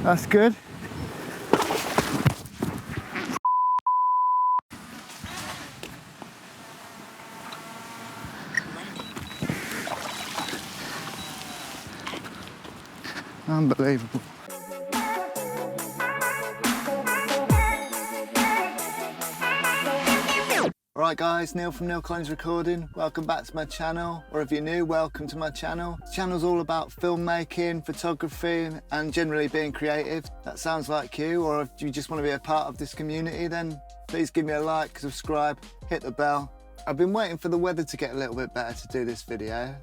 That's good. Unbelievable. Alright guys, Neil from Neil Collins Recording. Welcome back to my channel, or if you're new, welcome to my channel. This channel's all about filmmaking, photography, and generally being creative. That sounds like you, or if you just want to be a part of this community, then please give me a like, subscribe, hit the bell. I've been waiting for the weather to get a little bit better to do this video,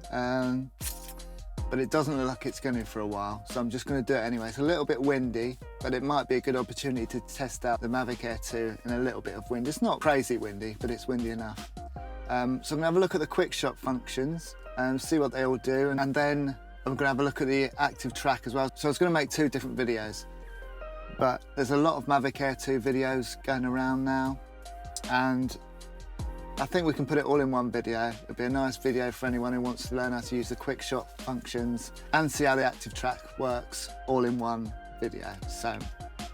but it doesn't look like it's going to for a while, so I'm just going to do it anyway. It's a little bit windy, but it might be a good opportunity to test out the Mavic Air 2 in a little bit of wind. It's not crazy windy, but it's windy enough. So I'm going to have a look at the quickshot functions and see what they all do, and then I'm going to have a look at the active track as well. So I was going to make two different videos, but there's a lot of Mavic Air 2 videos going around now, and I think we can put it all in one video. It'll be a nice video for anyone who wants to learn how to use the quickshot functions and see how the active track works all in one video. So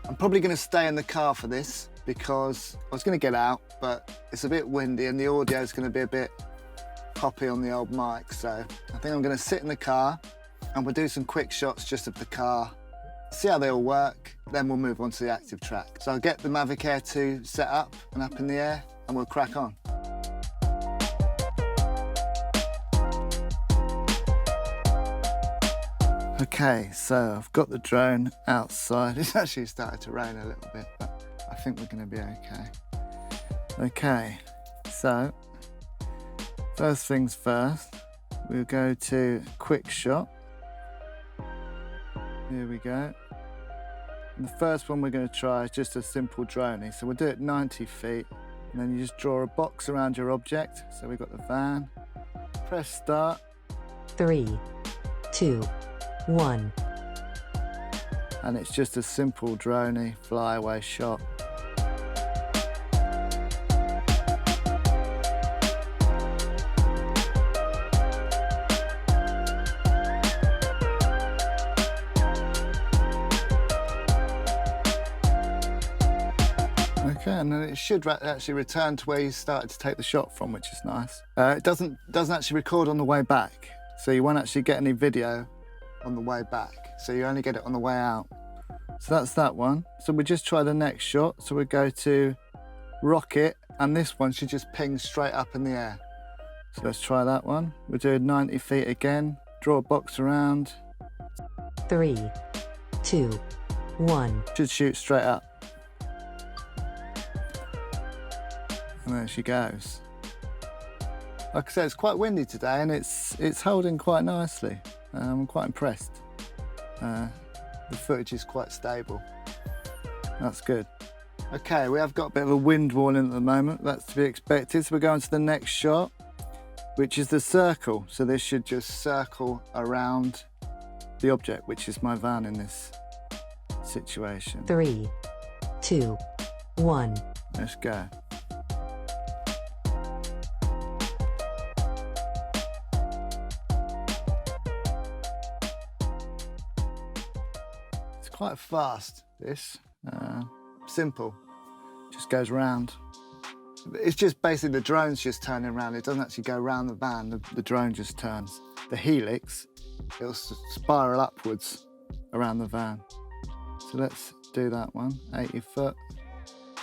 I'm probably going to stay in the car for this because I was going to get out, but it's a bit windy and the audio is going to be a bit poppy on the old mic. So I think I'm going to sit in the car and we'll do some quick shots just of the car, see how they all work, then we'll move on to the active track. So I'll get the Mavic Air 2 set up and up in the air and we'll crack on. Okay, so I've got the drone outside. It's actually started to rain a little bit, but I think we're going to be okay. Okay, so first things first, we'll go to quickshot. Here we go. And the first one we're going to try is just a simple droney. So we'll do it 90 feet, and then you just draw a box around your object. So we've got the van. Press start. 3, 2, 1. And it's just a simple droney flyaway shot. Okay, and then it should actually return to where you started to take the shot from, which is nice. It doesn't actually record on the way back, so you won't actually get any video on the way back, so you only get it on the way out. So that's that one. So we just try the next shot. So we go to rocket, and this one should just ping straight up in the air. So let's try that one. We're doing 90 feet again. Draw a box around. 3, 2, 1. Should shoot straight up. And there she goes. Like I said, it's quite windy today, and it's holding quite nicely. I'm quite impressed. The footage is quite stable. That's good. Okay, we have got a bit of a wind warning at the moment. That's to be expected. So we're going to the next shot, which is the circle. So this should just circle around the object, which is my van in this situation. 3, 2, 1. Let's go. Quite fast, this. Simple. Just goes round. It's just basically the drone's just turning around. It doesn't actually go around the van. The drone just turns. The helix, it'll spiral upwards around the van. So let's do that one. 80 foot.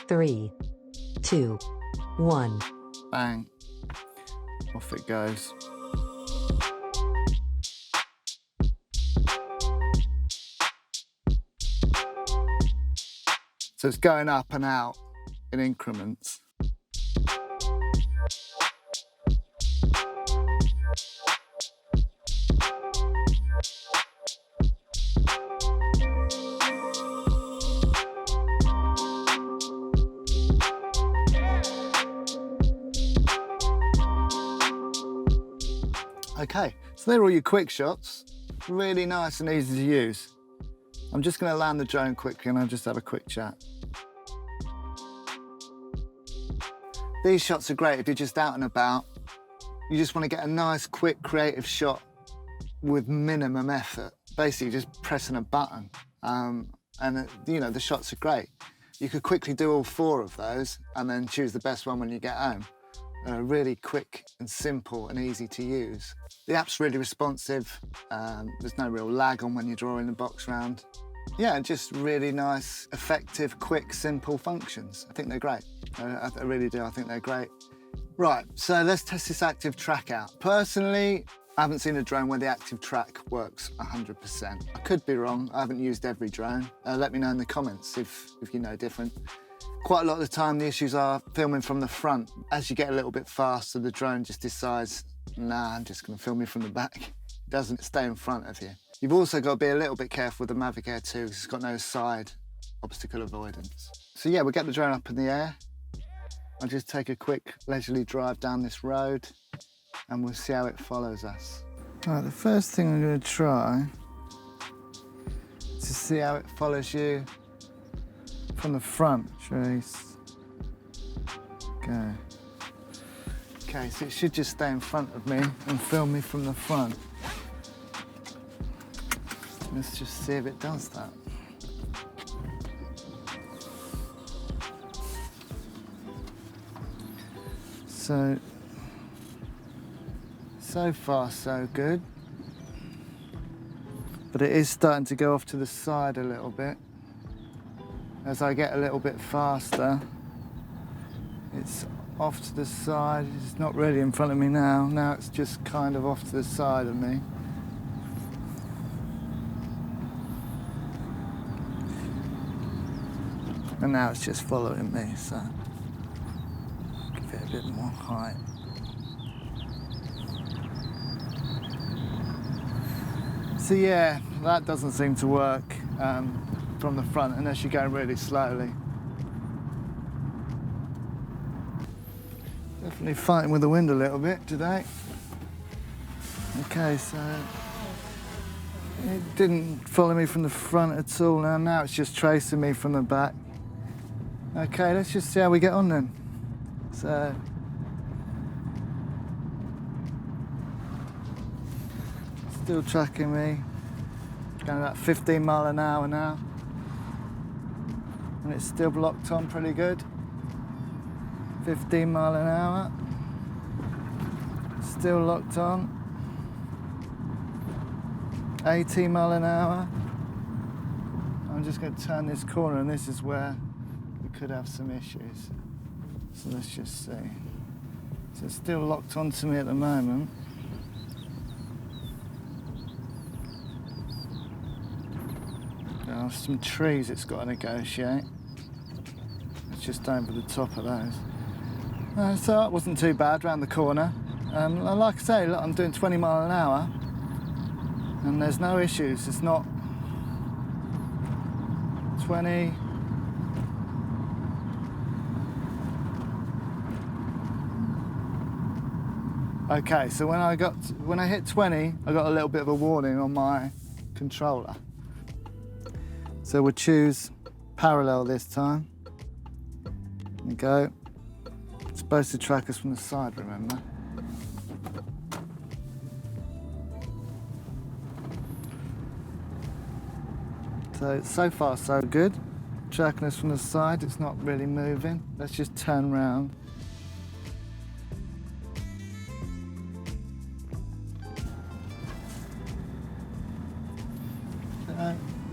3, 2, 1. Bang. Off it goes. So it's going up and out in increments. Okay, so they're all your quick shots. Really nice and easy to use. I'm just going to land the drone quickly and I'll just have a quick chat. These shots are great if you're just out and about. You just want to get a nice, quick, creative shot with minimum effort. basically just pressing a button. You know, the shots are great. You could quickly do all 4 of those and then choose the best one when you get home. They're really quick and simple and easy to use. The app's really responsive. There's no real lag on when you're drawing the box round. Yeah, just really nice, effective, quick, simple functions. I think they're great. I really do. I think they're great. Right, so let's test this active track out. Personally, I haven't seen a drone where the active track works 100%. I could be wrong. I haven't used every drone. Let me know in the comments if you know different. Quite a lot of the time, the issues are filming from the front. As you get a little bit faster, the drone just decides, nah, I'm just going to film you from the back. It doesn't stay in front of you. You've also got to be a little bit careful with the Mavic Air 2 because it's got no side obstacle avoidance. So yeah, we'll get the drone up in the air. I'll just take a quick leisurely drive down this road and we'll see how it follows us. Right, the first thing I'm going to try is to see how it follows you from the front. Trace. Go. Okay, so it should just stay in front of me and film me from the front. Let's just see if it does that. So far so good. But it is starting to go off to the side a little bit. As I get a little bit faster, it's off to the side. It's not really in front of me now. Now it's just kind of off to the side of me. And now it's just following me, so give it a bit more height. So yeah, that doesn't seem to work from the front unless you're going really slowly. Definitely fighting with the wind a little bit today. Okay, so it didn't follow me from the front at all. Now it's just tracing me from the back. Okay, let's just see how we get on then. So, still tracking me, going about 15 miles an hour now. And it's still locked on pretty good. 15 miles an hour. Still locked on. 18 miles an hour. I'm just going to turn this corner and this is where could have some issues. So let's just see. So it's still locked onto me at the moment. There are some trees it's got to negotiate. It's just over the top of those. So that wasn't too bad round the corner. Like I say, look, I'm doing 20 miles an hour and there's no issues. It's not 20. Okay, so when I hit 20, I got a little bit of a warning on my controller. So we'll choose parallel this time. There we go. It's supposed to track us from the side, remember? So far so good. Tracking us from the side, it's not really moving. Let's just turn round.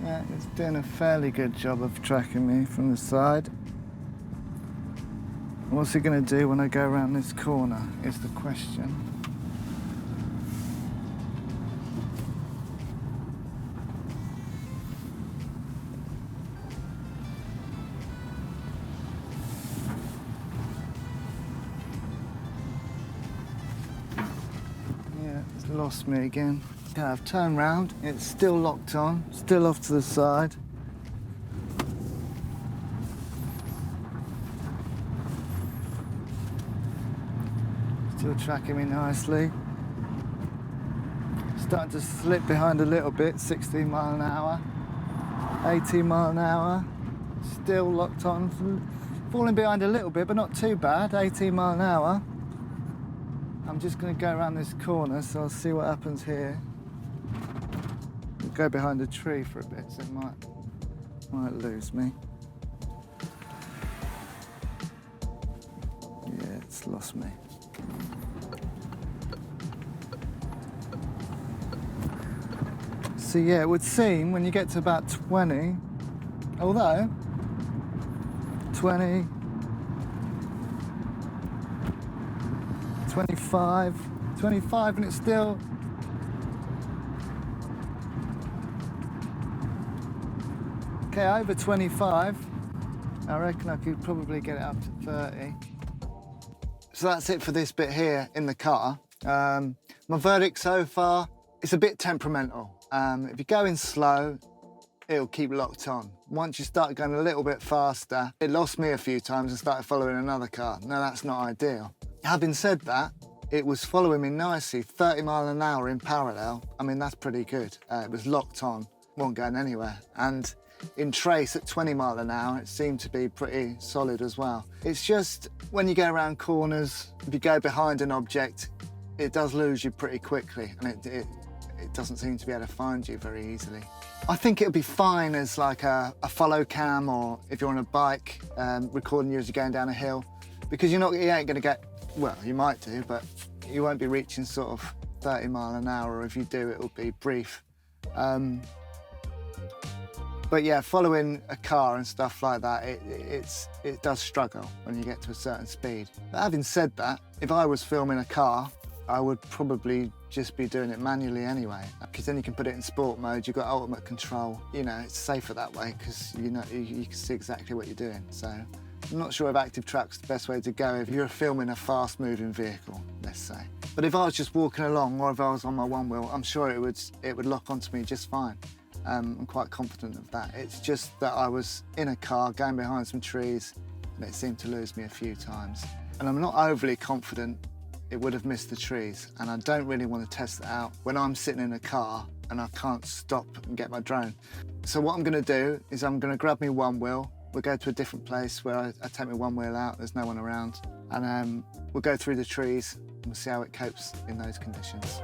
Yeah, it's doing a fairly good job of tracking me from the side. What's it going to do when I go around this corner is the question. Yeah, it's lost me again. Okay, I've turned round, it's still locked on, still off to the side. Still tracking me nicely. Starting to slip behind a little bit, 16 miles an hour, 18 miles an hour, still locked on. Falling behind a little bit, but not too bad, 18 miles an hour. I'm just going to go around this corner, so I'll see what happens here. go behind a tree for a bit, so it might lose me. Yeah, it's lost me. So yeah, it would seem when you get to about 20, although 20, 25 and it's still, okay, over 25. I reckon I could probably get it up to 30. So that's it for this bit here in the car. My verdict so far, it's a bit temperamental. If you're going slow, it'll keep locked on. Once you start going a little bit faster, it lost me a few times and started following another car. No, that's not ideal. Having said that, it was following me nicely, 30 miles an hour in parallel. I mean, that's pretty good. It was locked on, wasn't going anywhere. And in trace at 20 miles an hour, it seemed to be pretty solid as well. It's just when you go around corners, if you go behind an object, it does lose you pretty quickly, and it doesn't seem to be able to find you very easily. I think it'll be fine as like a follow cam, or if you're on a bike, recording you as you're going down a hill, because you ain't gonna get, well, you might do, but you won't be reaching sort of 30 miles an hour, or if you do, it'll be brief. But yeah, following a car and stuff like that, it does struggle when you get to a certain speed. But having said that, if I was filming a car, I would probably just be doing it manually anyway, because then you can put it in sport mode, you've got ultimate control. You know, it's safer that way, because you can see exactly what you're doing. So I'm not sure if active track's the best way to go if you're filming a fast moving vehicle, let's say. But if I was just walking along, or if I was on my one wheel, I'm sure it would lock onto me just fine. I'm quite confident of that. It's just that I was in a car going behind some trees and it seemed to lose me a few times. And I'm not overly confident it would have missed the trees, and I don't really want to test that out when I'm sitting in a car and I can't stop and get my drone. So what I'm going to do is I'm going to grab me one wheel, we'll go to a different place where I take my one wheel out, there's no one around, and we'll go through the trees and we'll see how it copes in those conditions.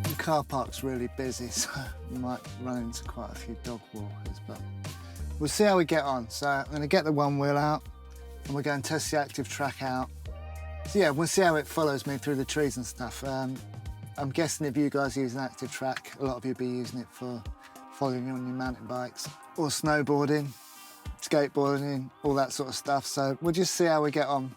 The car park's really busy, so we might run into quite a few dog walkers, but we'll see how we get on. So I'm going to get the one wheel out and we're going to test the active track out. So yeah, we'll see how it follows me through the trees and stuff. I'm guessing if you guys use an active track, a lot of you will be using it for following you on your mountain bikes or snowboarding, skateboarding, all that sort of stuff. So we'll just see how we get on.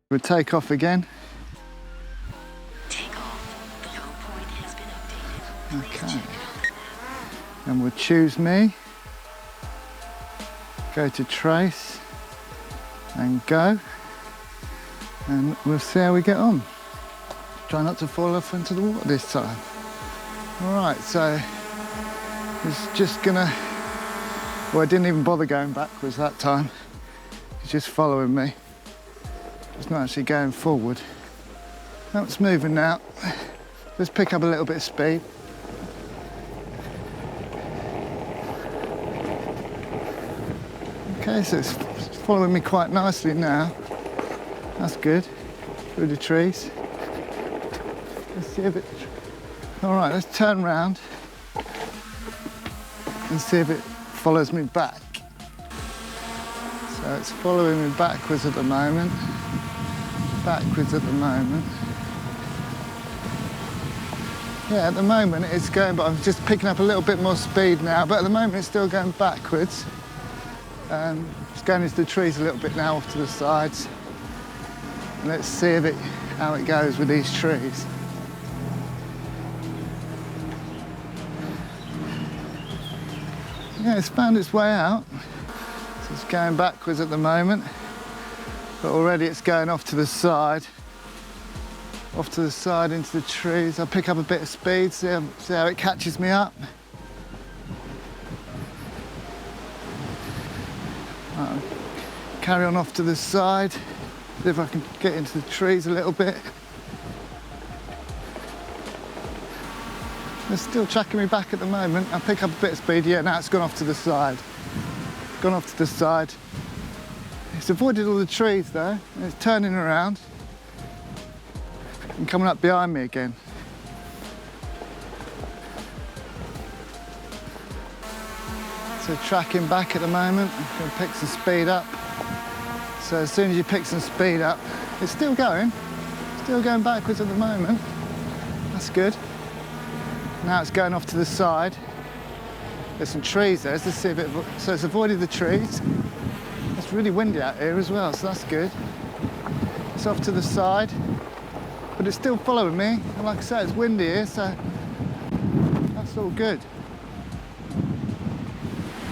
We'll take off again. Take off. The low point has been updated. Okay. And we'll choose me. Go to trace and go. And we'll see how we get on. Try not to fall off into the water this time. All right, so it's just gonna, well, I didn't even bother going backwards that time. It's just following me. It's not actually going forward. Now it's moving now. Let's pick up a little bit of speed. Okay, so it's following me quite nicely now. That's good. Through the trees. Let's see if it... All right, let's turn round and see if it follows me back. So So it's following me backwards at the moment. Backwards at the moment. Yeah, at the moment it's going, but I'm just picking up a little bit more speed now, but at the moment it's still going backwards. It's going into the trees a little bit now off to the sides. And let's see how it goes with these trees. Yeah, it's found its way out. So it's going backwards at the moment, but already it's going off to the side. Off to the side into the trees. I'll pick up a bit of speed, see how it catches me up. Carry on off to the side, see if I can get into the trees a little bit. They're still tracking me back at the moment. I'll pick up a bit of speed. Yeah, now it's gone off to the side. Gone off to the side. It's avoided all the trees though, and it's turning around and coming up behind me again. So tracking back at the moment. I'm going to pick some speed up. So as soon as you pick some speed up, it's still going backwards at the moment. That's good. Now it's going off to the side. There's some trees there, let's see a bit of, so it's avoided the trees. It's really windy out here as well, so that's good. It's off to the side, but it's still following me. And like I said, it's windy here, so that's all good.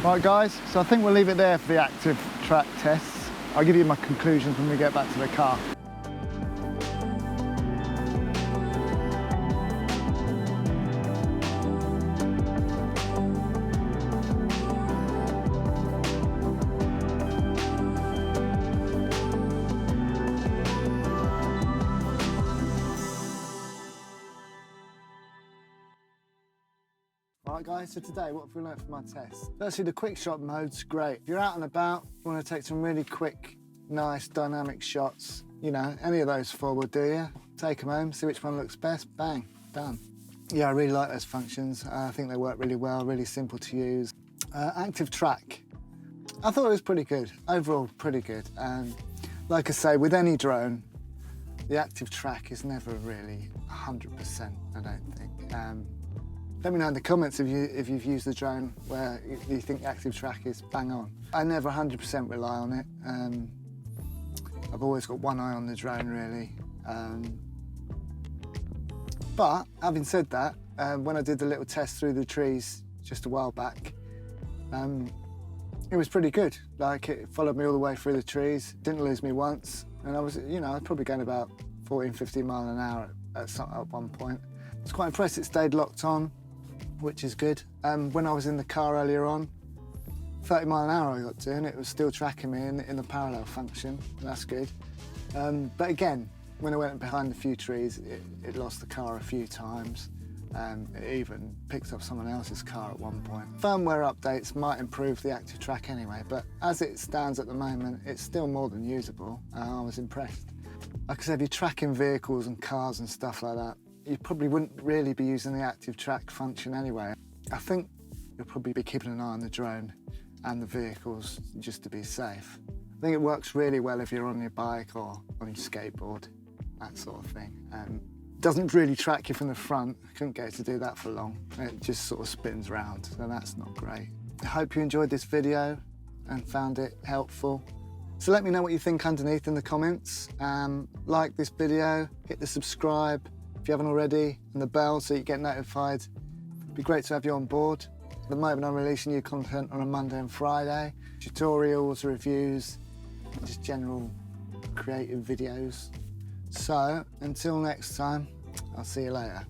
Right guys, so I think we'll leave it there for the active track tests. I'll give you my conclusions when we get back to the car. Right guys, so today what have we learned from my test? Firstly, the quick shot mode's great. If you're out and about, you want to take some really quick, nice, dynamic shots, you know, any of those four will do you. Take them home, see which one looks best, bang, done. Yeah, I really like those functions. I think they work really well, really simple to use. Active track, I thought it was pretty good. Overall, pretty good. Like I say, with any drone, the active track is never really 100%, I don't think. Let me know in the comments if you've used the drone where you think the active track is bang on. I never 100% rely on it. I've always got one eye on the drone really. But having said that, when I did the little test through the trees just a while back, it was pretty good. Like it followed me all the way through the trees, didn't lose me once. And I was, you know, I was probably going about 14, 15 miles an hour at one point. I was quite impressed it stayed locked on, which is good. When I was in the car earlier on, 30 miles an hour I got to, and it was still tracking me in the parallel function. That's good. But again, when I went behind a few trees, it lost the car a few times. It even picked up someone else's car at one point. Firmware updates might improve the active track anyway, but as it stands at the moment, it's still more than usable. I was impressed. Like I said, if you're tracking vehicles and cars and stuff like that, you probably wouldn't really be using the active track function anyway. I think you'll probably be keeping an eye on the drone and the vehicles just to be safe. I think it works really well if you're on your bike or on your skateboard, that sort of thing. Doesn't really track you from the front. I couldn't get it to do that for long. It just sort of spins round, so that's not great. I hope you enjoyed this video and found it helpful. So let me know what you think underneath in the comments. Like this video, hit the subscribe if you haven't already, and the bell so you get notified. It'd be great to have you on board. At the moment I'm releasing new content on a Monday and Friday. Tutorials, reviews, just general creative videos. So until next time, I'll see you later.